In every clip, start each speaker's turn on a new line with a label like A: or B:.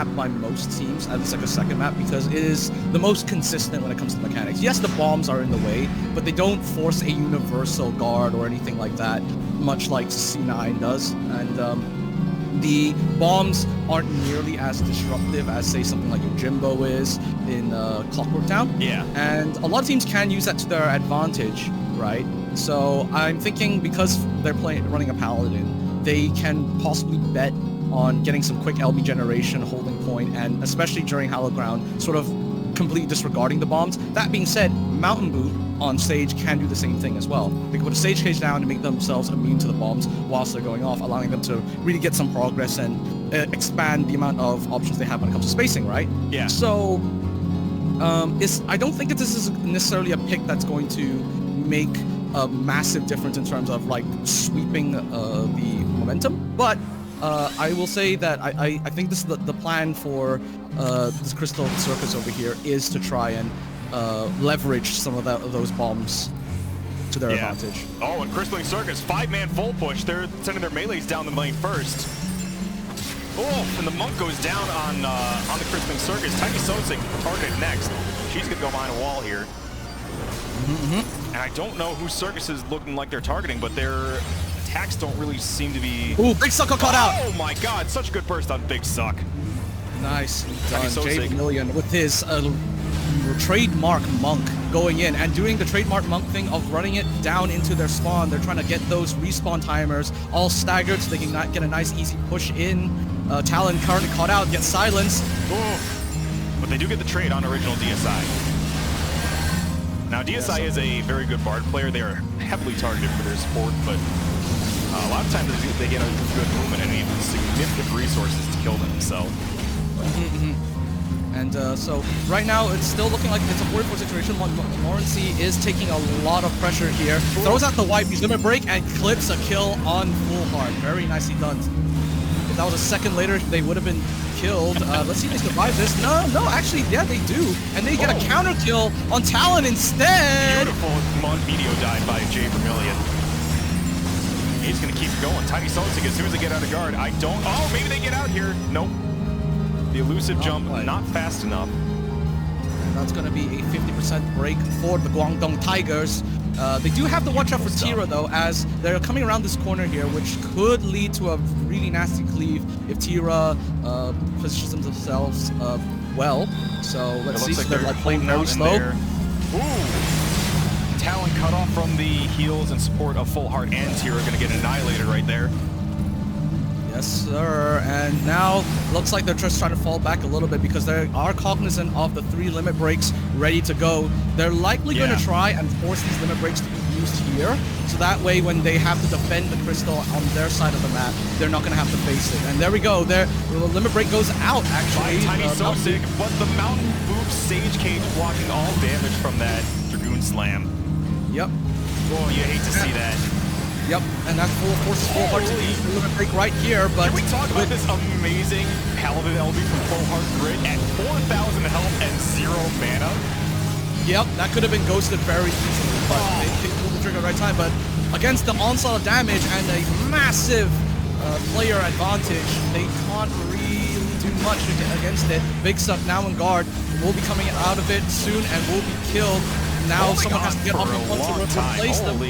A: map by most teams, at least like a second map, because it is the most consistent when it comes to mechanics. Yes, the bombs are in the way, but they don't force a universal guard or anything like that, much like C9 does. And the bombs aren't nearly as disruptive as, say, something like your Jimbo is in Clockwork Town.
B: Yeah.
A: And a lot of teams can use that to their advantage, right? So I'm thinking because they're running a Paladin, they can possibly bet on getting some quick LB generation, holding point, and especially during Hallowed Ground, sort of completely disregarding the bombs. That being said, Mountain Boot on stage can do the same thing as well. They can put a stage cage down to make themselves immune to the bombs whilst they're going off, allowing them to really get some progress and expand the amount of options they have when it comes to spacing, right?
B: Yeah.
A: So, I don't think that this is necessarily a pick that's going to make a massive difference in terms of like sweeping the momentum, but I will say that I think this is the plan for this Crystal Circus over here is to try and leverage some of those bombs to their advantage.
B: Oh, and Crystalline Circus, 5-man full push. They're sending their melees down the lane first. Oh, and the Monk goes down on the Crystalline Circus. Tiny Sosik targeted next. She's gonna go behind a wall here. And I don't know who Circus is looking like they're targeting, but their attacks don't really seem to be...
A: Ooh, Big Suck got caught out!
B: Oh my god, such a good burst on Big Suck.
A: Nice done. Jay Million with his trademark Monk going in and doing the trademark Monk thing of running it down into their spawn. They're trying to get those respawn timers all staggered so they can get a nice easy push in. Talon currently caught out, gets silenced.
B: Ooh. But they do get the trade on original DSI. Now, DSI is a very good Bard player. They are heavily targeted for their support, but a lot of times they get a good movement and even significant resources to kill them, so.
A: And so right now it's still looking like it's a 4-4 situation. Lawrencey is taking a lot of pressure here. Throws out the wipe, he's limit break, and clips a kill on Full Heart. Very nicely done. If that was a second later, they would have been killed. Let's see if they survive this. No, actually, yeah, they do. And they get a counter kill on Talon instead.
B: Beautiful Meteor dive by Jay Vermillion. He's going to keep going. Tiny Sosik, as soon as they get out of guard, oh, maybe they get out here. Nope. The elusive jump, not fast enough.
A: And that's going to be a 50% break for the Guangdong Tigers. They do have to watch out for Tira, though, as they're coming around this corner here, which could lead to a really nasty cleave if Tira positions themselves well. So let's see.
B: Like
A: they're like playing very slow.
B: Ooh. Talon cut off from the heals in support of Full Heart and Tira, going to get annihilated right there.
A: Yes, sir. And now looks like they're just trying to fall back a little bit because they are cognizant of the 3 limit breaks ready to go. They're likely going to try and force these limit breaks to be used here, so that way when they have to defend the crystal on their side of the map, they're not going to have to face it. And there we go. The limit break goes out, actually.
B: By Tiny Sosik, but the Mountain Boop Sage Cage blocking all damage from that Dragoon Slam.
A: Yep.
B: Oh, you hate to see that.
A: Yep, and that forces Full Heart to use the limit break right here, but...
B: Can we talk about this amazing Paladin LB from Full Heart Grid at 4,000 health and 0 mana?
A: Yep, that could have been ghosted very easily, but they pulled the trigger at the right time. But against the onslaught of damage and a massive player advantage, they can't really do much against it. Big Suck now in guard, will be coming out of it soon and will be killed. Now someone has to get off the front to replace them.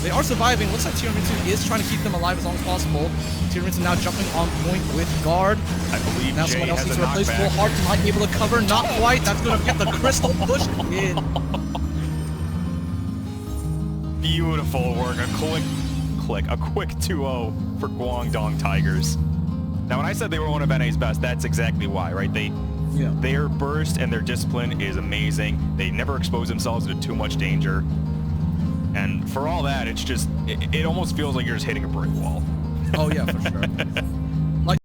A: They are surviving. Looks like Tiramisu is trying to keep them alive as long as possible. Tiramisu now jumping on point with guard.
B: I believe
A: now
B: Jay
A: someone else
B: has
A: needs
B: a
A: to replace Full Heart. Might be able to cover. Not quite. That's going to get the crystal pushed in.
B: Beautiful work. A quick 2-0 for Guangdong Tigers. Now, when I said they were one of NA's best, that's exactly why, right? Their burst and their discipline is amazing. They never expose themselves to too much danger. And for all that, it's just, it almost feels like you're just hitting a brick wall.
A: Oh, yeah, for sure.